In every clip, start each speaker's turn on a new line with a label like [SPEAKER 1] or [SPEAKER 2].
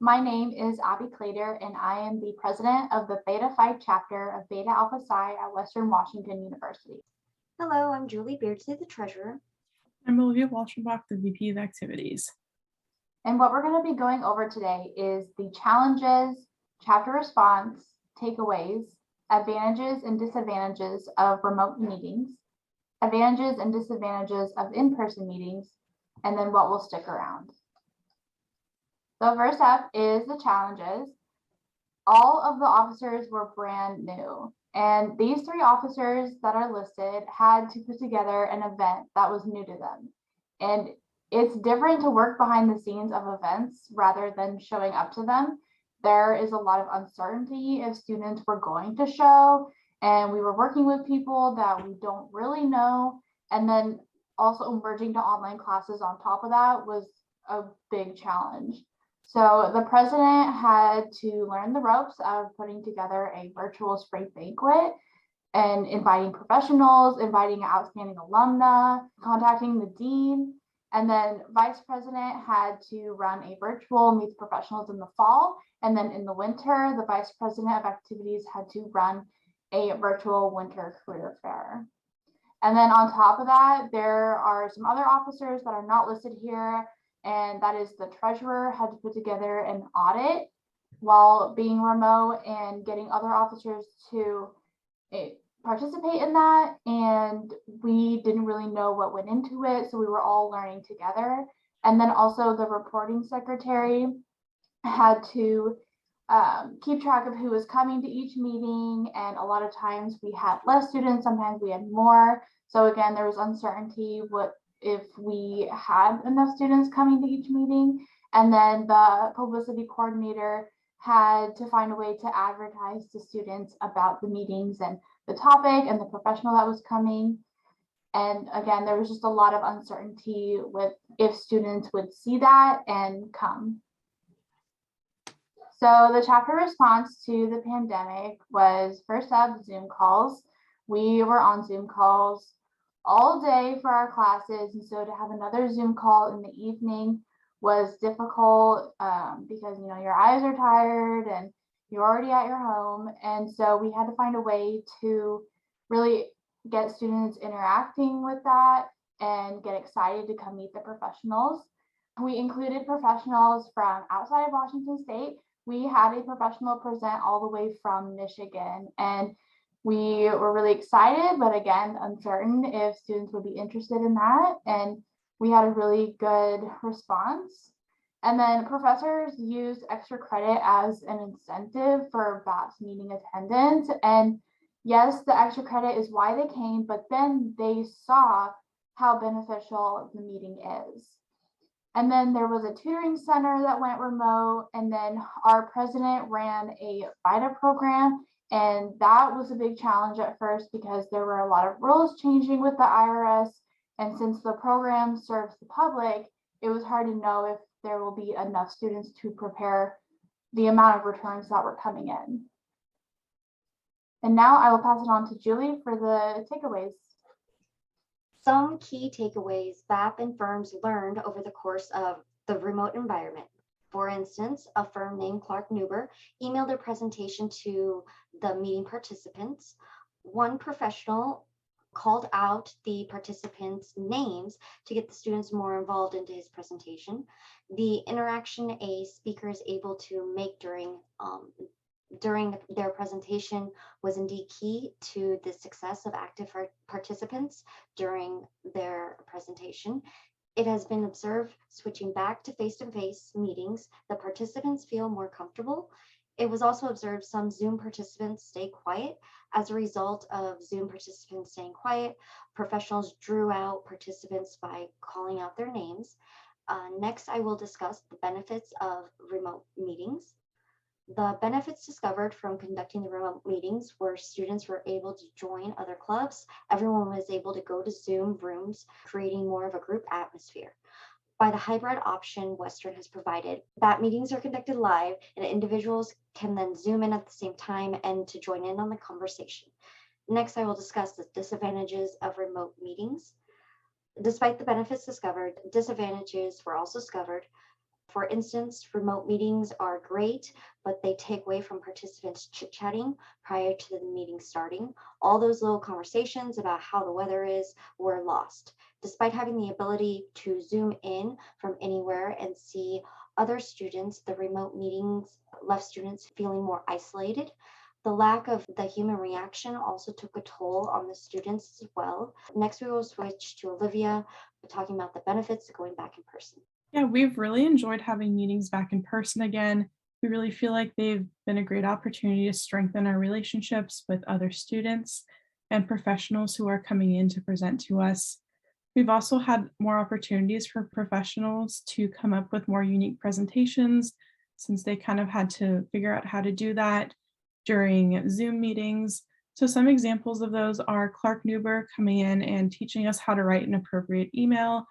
[SPEAKER 1] my name is Abby Cleator, and I am the president of the Beta Phi chapter of Beta Alpha Psi at Western Washington University.
[SPEAKER 2] Hello, I'm Julie Beardslee, the treasurer.
[SPEAKER 3] I'm Olivia Walchenbach, the VP of Activities.
[SPEAKER 1] And what we're going to be going over today is the challenges, chapter response, takeaways, advantages and disadvantages of remote meetings, advantages and disadvantages of in-person meetings, and then what will stick around. So first up is the challenges. All of the officers were brand new, and these 3 officers that are listed had to put together an event that was new to them. And it's different to work behind the scenes of events rather than showing up to them. There is a lot of uncertainty if students were going to show, and we were working with people that we don't really know. And then also merging to online classes on top of that was a big challenge. So the president had to learn the ropes of putting together a virtual spring banquet and inviting professionals, inviting outstanding alumna, contacting the dean. And then vice president had to run a virtual Meet the Professionals in the fall. And then in the winter, the vice president of activities had to run a virtual winter career fair. And then on top of that, there are some other officers that are not listed here. And that is the treasurer had to put together an audit while being remote and getting other officers to participate in that. And we didn't really know what went into it, so we were all learning together. And then also the reporting secretary had to keep track of who was coming to each meeting. And a lot of times we had less students, sometimes we had more. So again, there was uncertainty if we had enough students coming to each meeting. And then the publicity coordinator had to find a way to advertise to students about the meetings and the topic and the professional that was coming. And again, there was just a lot of uncertainty with if students would see that and come. So the chapter response to the pandemic was first up Zoom calls. We were on Zoom calls all day for our classes, and so to have another Zoom call in the evening was difficult because your eyes are tired and you're already at your home. And so we had to find a way to really get students interacting with that and get excited to come meet the professionals. We included professionals from outside of Washington State. We had a professional present all the way from Michigan, and we were really excited, but again, uncertain if students would be interested in that. And we had a really good response. And then professors used extra credit as an incentive for BAPS meeting attendance. And yes, the extra credit is why they came, but then they saw how beneficial the meeting is. And then there was a tutoring center that went remote. And then our president ran a Beta program. And that was a big challenge at first because there were a lot of rules changing with the IRS. And since the program serves the public, it was hard to know if there will be enough students to prepare the amount of returns that were coming in. And now I will pass it on to Julie for the takeaways.
[SPEAKER 2] Some key takeaways BAP and firms learned over the course of the remote environment. For instance, a firm named Clark Nuber emailed their presentation to the meeting participants. One professional called out the participants' names to get the students more involved into his presentation. The interaction a speaker is able to make during their presentation was indeed key to the success of active participants during their presentation. It has been observed switching back to face-to-face meetings, the participants feel more comfortable. It was also observed some Zoom participants stay quiet. As a result of Zoom participants staying quiet, professionals drew out participants by calling out their names. Next, I will discuss the benefits of remote meetings. The benefits discovered from conducting the remote meetings were students were able to join other clubs. Everyone was able to go to Zoom rooms, creating more of a group atmosphere. By the hybrid option Western has provided, BAP meetings are conducted live and individuals can then Zoom in at the same time and to join in on the conversation. Next, I will discuss the disadvantages of remote meetings. Despite the benefits discovered, disadvantages were also discovered. For instance, remote meetings are great, but they take away from participants chit-chatting prior to the meeting starting. All those little conversations about how the weather is were lost. Despite having the ability to zoom in from anywhere and see other students, the remote meetings left students feeling more isolated. The lack of the human reaction also took a toll on the students as well. Next, we will switch to Olivia, talking about the benefits of going back in person.
[SPEAKER 3] Yeah, we've really enjoyed having meetings back in person again. We really feel like they've been a great opportunity to strengthen our relationships with other students and professionals who are coming in to present to us. We've also had more opportunities for professionals to come up with more unique presentations since they kind of had to figure out how to do that during Zoom meetings. So some examples of those are Clark Newber coming in and teaching us how to write an appropriate email.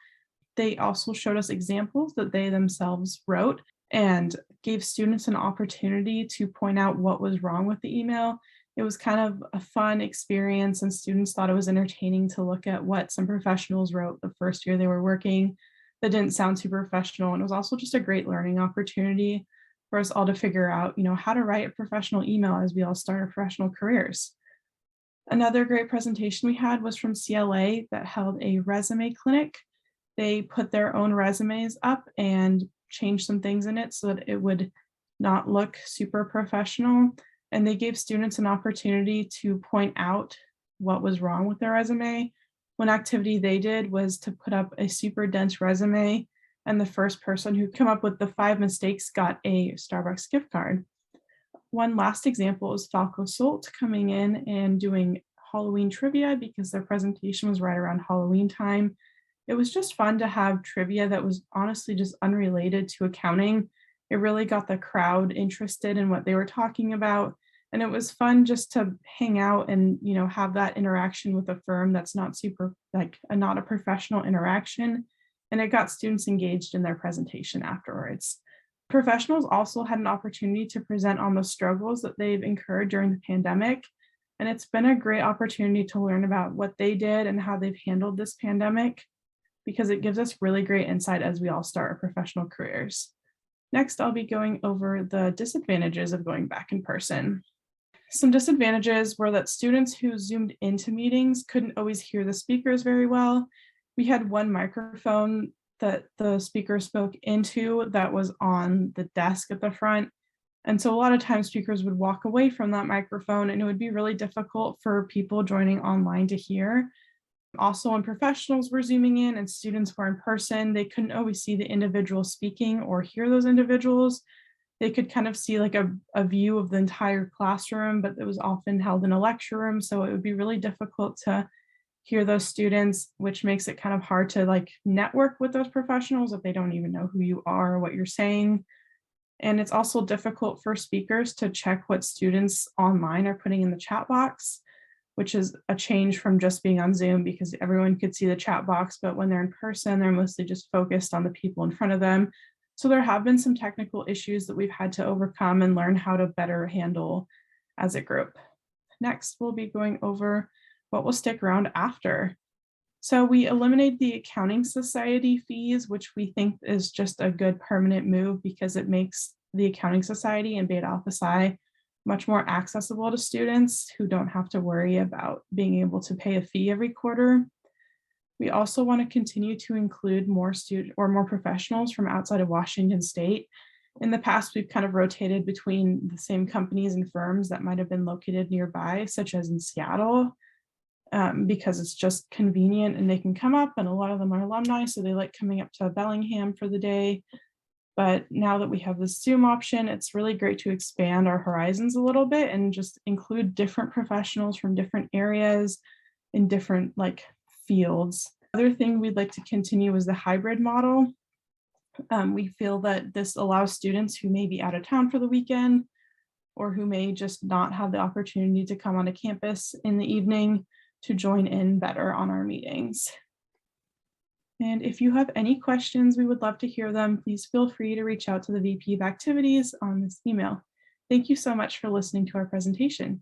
[SPEAKER 3] They also showed us examples that they themselves wrote and gave students an opportunity to point out what was wrong with the email. It was kind of a fun experience, and students thought it was entertaining to look at what some professionals wrote the first year they were working that didn't sound too professional. And it was also just a great learning opportunity for us all to figure out, how to write a professional email as we all start our professional careers. Another great presentation we had was from CLA that held a resume clinic. They put their own resumes up and changed some things in it so that it would not look super professional. And they gave students an opportunity to point out what was wrong with their resume. One activity they did was to put up a super dense resume, and the first person who came up with the 5 mistakes got a Starbucks gift card. One last example is Falco Solt coming in and doing Halloween trivia because their presentation was right around Halloween time. It was just fun to have trivia that was honestly just unrelated to accounting. It really got the crowd interested in what they were talking about. And it was fun just to hang out and, have that interaction with a firm that's not not a professional interaction. And it got students engaged in their presentation afterwards. Professionals also had an opportunity to present on the struggles that they've incurred during the pandemic. And it's been a great opportunity to learn about what they did and how they've handled this pandemic, because it gives us really great insight as we all start our professional careers. Next, I'll be going over the disadvantages of going back in person. Some disadvantages were that students who zoomed into meetings couldn't always hear the speakers very well. We had one microphone that the speaker spoke into that was on the desk at the front. And so a lot of times speakers would walk away from that microphone, and it would be really difficult for people joining online to hear. Also, when professionals were zooming in and students were in person, they couldn't always see the individual speaking or hear those individuals. They could kind of see like a view of the entire classroom, but it was often held in a lecture room. So it would be really difficult to hear those students, which makes it kind of hard to network with those professionals if they don't even know who you are or what you're saying. And it's also difficult for speakers to check what students online are putting in the chat box, which is a change from just being on Zoom because everyone could see the chat box, but when they're in person, they're mostly just focused on the people in front of them. So there have been some technical issues that we've had to overcome and learn how to better handle as a group. Next, we'll be going over what will stick around after. So we eliminated the accounting society fees, which we think is just a good permanent move because it makes the accounting society and Beta Alpha Psi much more accessible to students who don't have to worry about being able to pay a fee every quarter. We also want to continue to include more professionals from outside of Washington State. In the past, we've kind of rotated between the same companies and firms that might have been located nearby, such as in Seattle, because it's just convenient and they can come up, and a lot of them are alumni, so they like coming up to Bellingham for the day. But now that we have this Zoom option, it's really great to expand our horizons a little bit and just include different professionals from different areas in different fields. Other thing we'd like to continue is the hybrid model. We feel that this allows students who may be out of town for the weekend or who may just not have the opportunity to come onto campus in the evening to join in better on our meetings. And if you have any questions, we would love to hear them. Please feel free to reach out to the VP of Activities on this email. Thank you so much for listening to our presentation.